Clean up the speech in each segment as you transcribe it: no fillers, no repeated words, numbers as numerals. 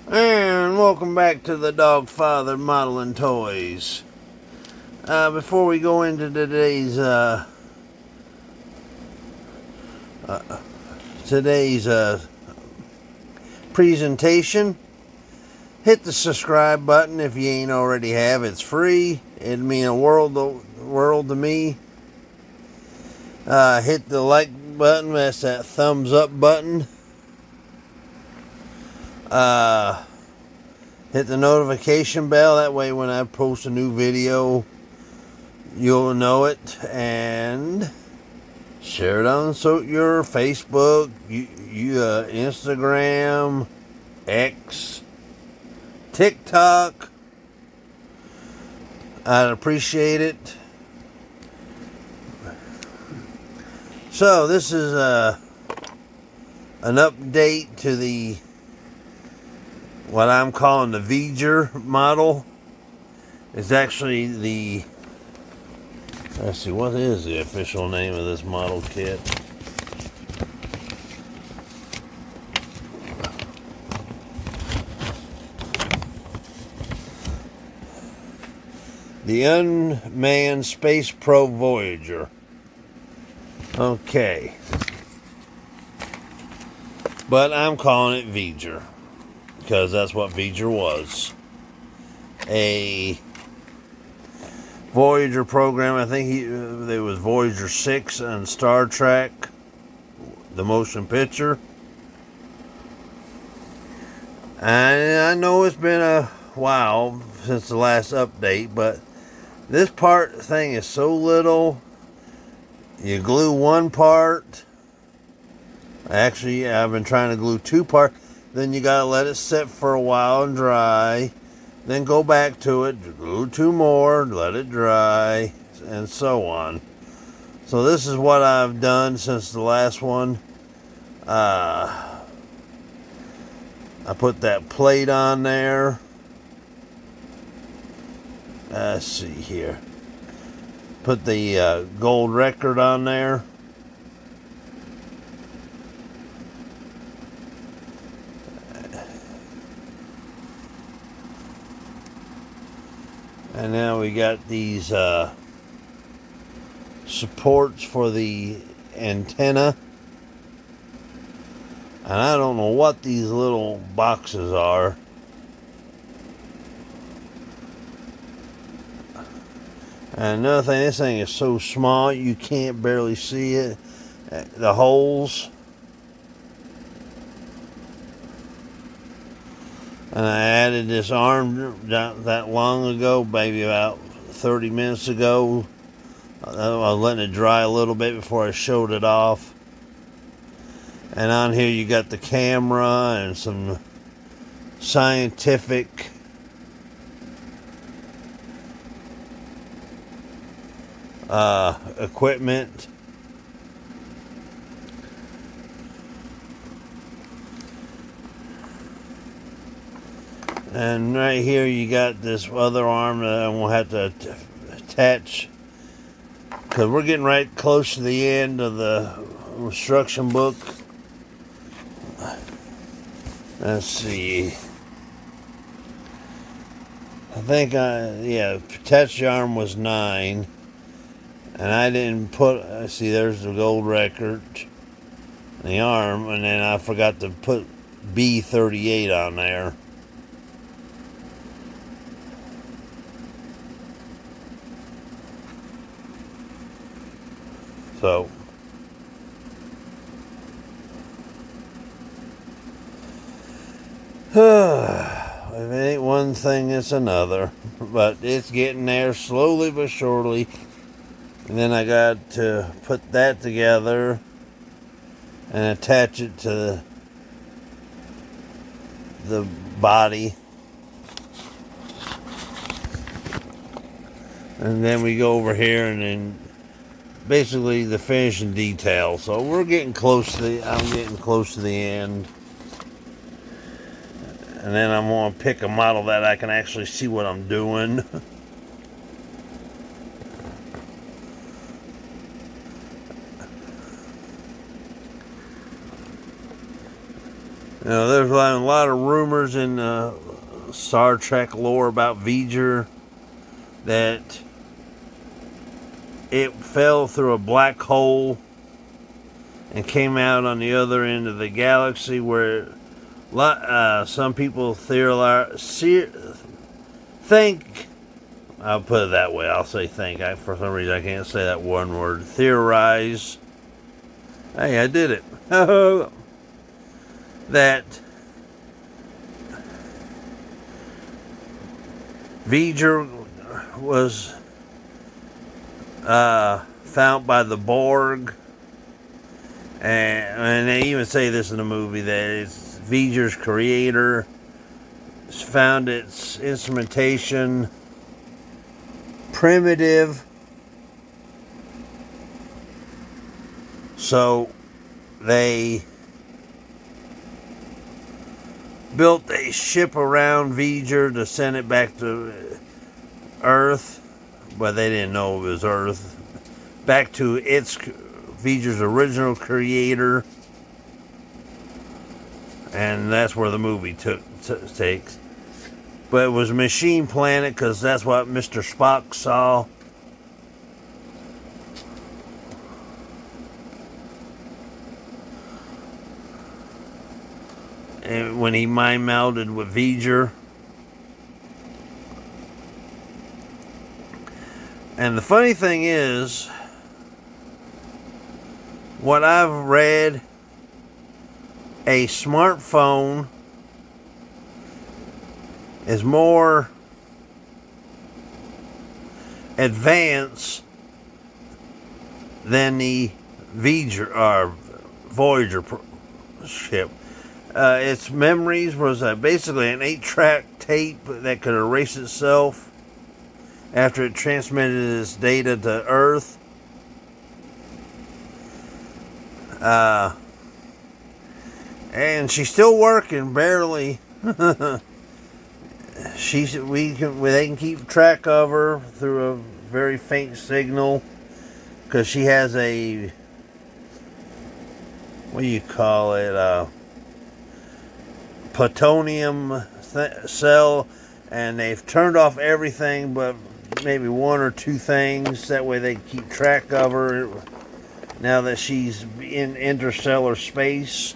And welcome back to the Dogfather Modeling Toys. Before we go into today's presentation, hit the subscribe button if you ain't already have. It's free. It'd mean a world to me. Hit the like button. That's that thumbs up button. Hit the notification bell. That way when I post a new video, you'll know it. And share it on your Facebook, Instagram, X, TikTok. I'd appreciate it. So this is an update to the what I'm calling the V GER model. It's actually the, let's see, what is the official name of this model kit? The Unmanned Space Probe Voyager. Okay. But I'm calling it V GER, because that's what V GER was. A Voyager program. I think there was Voyager 6 on Star Trek, the motion picture. And I know it's been a while since the last update, but this thing is so little. You glue one part. Actually, I've been trying to glue two parts. Then you gotta let it sit for a while and dry. Then go back to it, glue two more, let it dry, and so on. So this is what I've done since the last one. I put that plate on there. Let's see here. Put the gold record on there. And now we got these supports for the antenna. And I don't know what these little boxes are. And another thing, this thing is so small you can't barely see it. The holes. And I added this arm not that long ago, maybe about 30 minutes ago. I was letting it dry a little bit before I showed it off. And on here you got the camera and some scientific equipment. And right here you got this other arm that I won't have to attach, because we're getting right close to the end of the instruction book. Let's see. I think attach the arm was 9. And I didn't put, see, there's the gold record, the arm, and then I forgot to put B38 on there. So, if it ain't one thing, it's another. But it's getting there slowly but surely. And then I got to put that together and attach it to the body. And then we go over here and then basically the finishing detail. So we're getting close to I'm getting close to the end. And then I'm going to pick a model that I can actually see what I'm doing. You know, there's a lot of rumors in Star Trek lore about V GER that it fell through a black hole and came out on the other end of the galaxy, where some people think, I'll put it that way, I'll say think, for some reason I can't say that one word, theorize, hey, I did it, that V GER was found by the Borg, and they even say this in the movie, that it's V GER's creator found its instrumentation primitive, so they built a ship around V GER to send it back to Earth, but they didn't know it was Earth, back to its V GER's original creator, and that's where the movie takes. But it was Machine Planet, because that's what Mr. Spock saw. And when he mind melded with V GER. And the funny thing is, what I've read, a smartphone is more advanced than the V GER or Voyager ship. Its memories was basically an 8-track tape that could erase itself after it transmitted its data to Earth. And she's still working, barely. They can keep track of her through a very faint signal, because she has a, what do you call it, plutonium cell, and they've turned off everything but maybe one or two things. That way they keep track of her now that she's in interstellar space.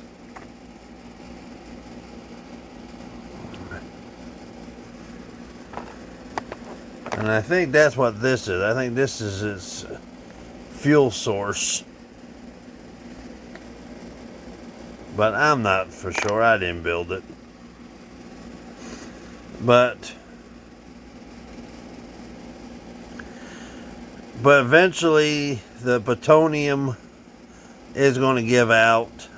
And I think that's what this is. I think this is its fuel source. But I'm not for sure. I didn't build it. But eventually the plutonium is going to give out.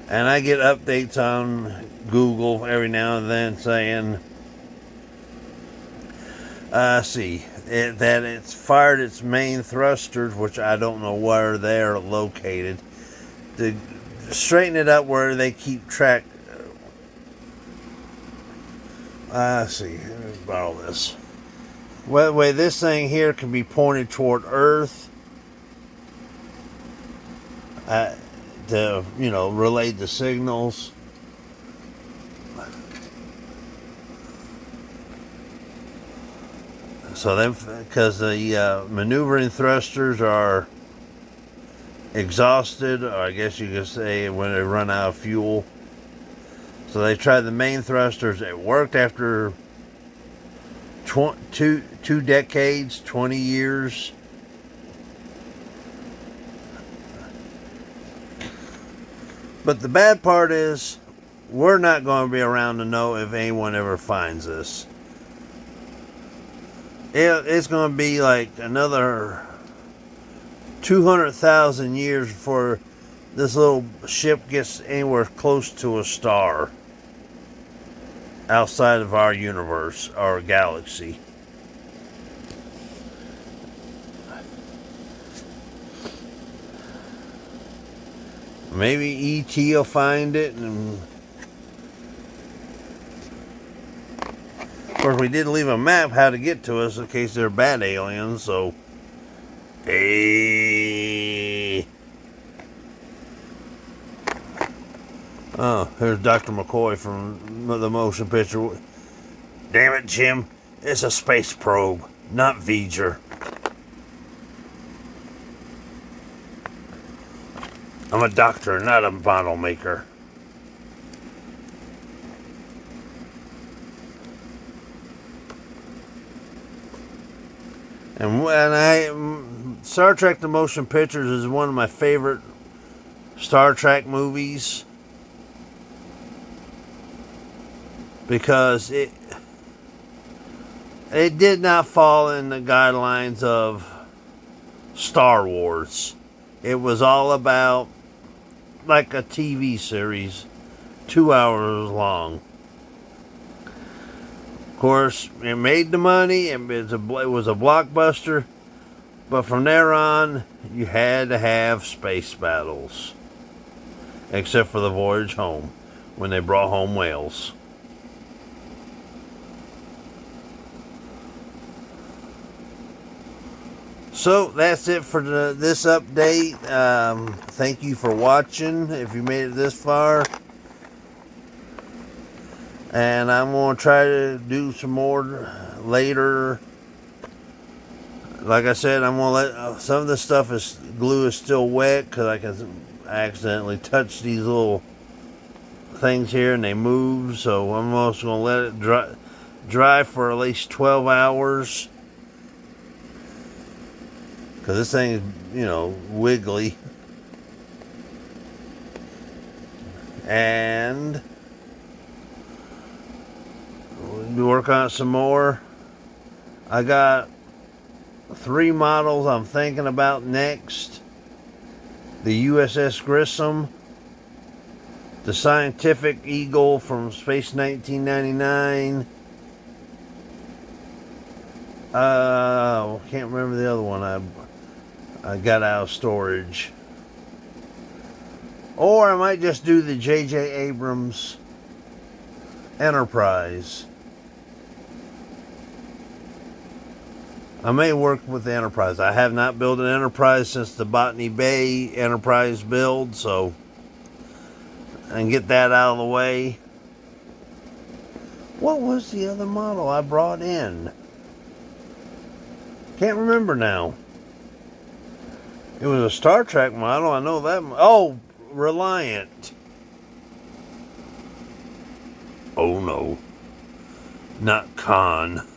And I get updates on Google every now and then saying, that it's fired its main thrusters, which I don't know where they're located, to straighten it up where they keep track. Let me borrow this. Well, the way this thing here can be pointed toward Earth, to, relay the signals. So then, because the maneuvering thrusters are exhausted, or I guess you could say when they run out of fuel. So they tried the main thrusters. It worked after two decades, 20 years. But the bad part is, we're not going to be around to know if anyone ever finds this. It's going to be like another 200,000 years before this little ship gets anywhere close to a star outside of our universe, our galaxy. Maybe E.T. will find it, and of course we did leave a map how to get to us in case they're bad aliens, so hey. Oh, here's Dr. McCoy from the motion picture. Damn it, Jim. It's a space probe, not V GER. I'm a doctor, not a bottle maker. And Star Trek The Motion Pictures is one of my favorite Star Trek movies. Because it did not fall in the guidelines of Star Wars. It was all about like a TV series, 2 hours long. Of course, it made the money, and it was a blockbuster. But from there on, you had to have space battles. Except for the voyage home, when they brought home whales. So that's it for this update. Thank you for watching, if you made it this far. And I'm going to try to do some more later. Like I said, I'm going to let some of this stuff glue is still wet, because I can accidentally touch these little things here and they move. So I'm also going to let it dry for at least 12 hours. Because this thing is, you know, wiggly. And we'll work on it some more. I got 3 models I'm thinking about next. The USS Grissom. The Scientific Eagle from Space 1999. Can't remember the other one I got out of storage. Or I might just do the J.J. Abrams Enterprise. I may work with the Enterprise. I have not built an Enterprise since the Botany Bay Enterprise build, so I can get that out of the way. What was the other model I brought in? Can't remember now. It was a Star Trek model. I know that. Oh, Reliant. Oh no. Not Khan.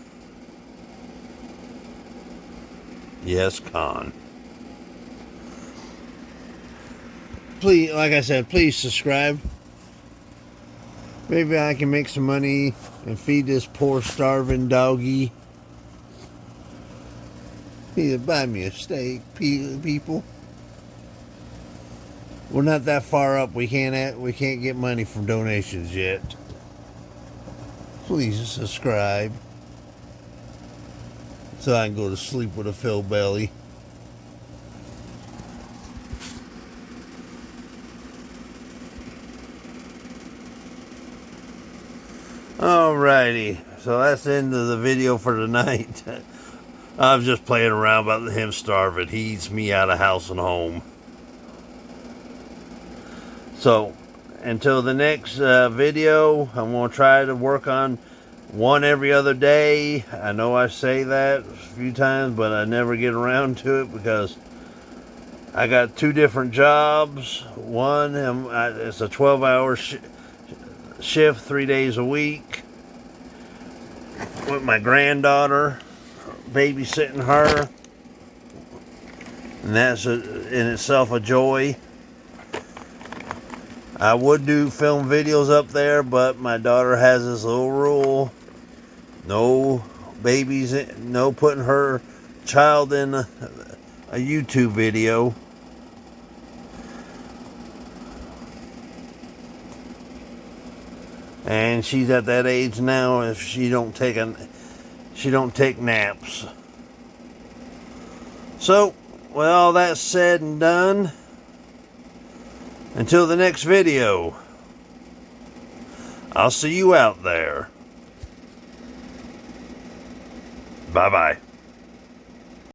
Yes, Khan. Please, like I said, please subscribe. Maybe I can make some money and feed this poor starving doggy. Either buy me a steak, people. We're not that far up. We can't get money from donations yet. Please subscribe, so I can go to sleep with a filled belly. Alrighty, so that's the end of the video for tonight. I was just playing around about him starving. He eats me out of house and home. So, until the next video, I'm going to try to work on one every other day. I know I say that a few times, but I never get around to it because I got 2 different jobs. One, it's a 12-hour shift, 3 days a week, with my granddaughter, babysitting her, and that's in itself a joy. I would do film videos up there, but my daughter has this little rule: no babies, no putting her child in a YouTube video. And she's at that age now, if she don't take naps. So, with all that said and done, until the next video, I'll see you out there. Bye-bye.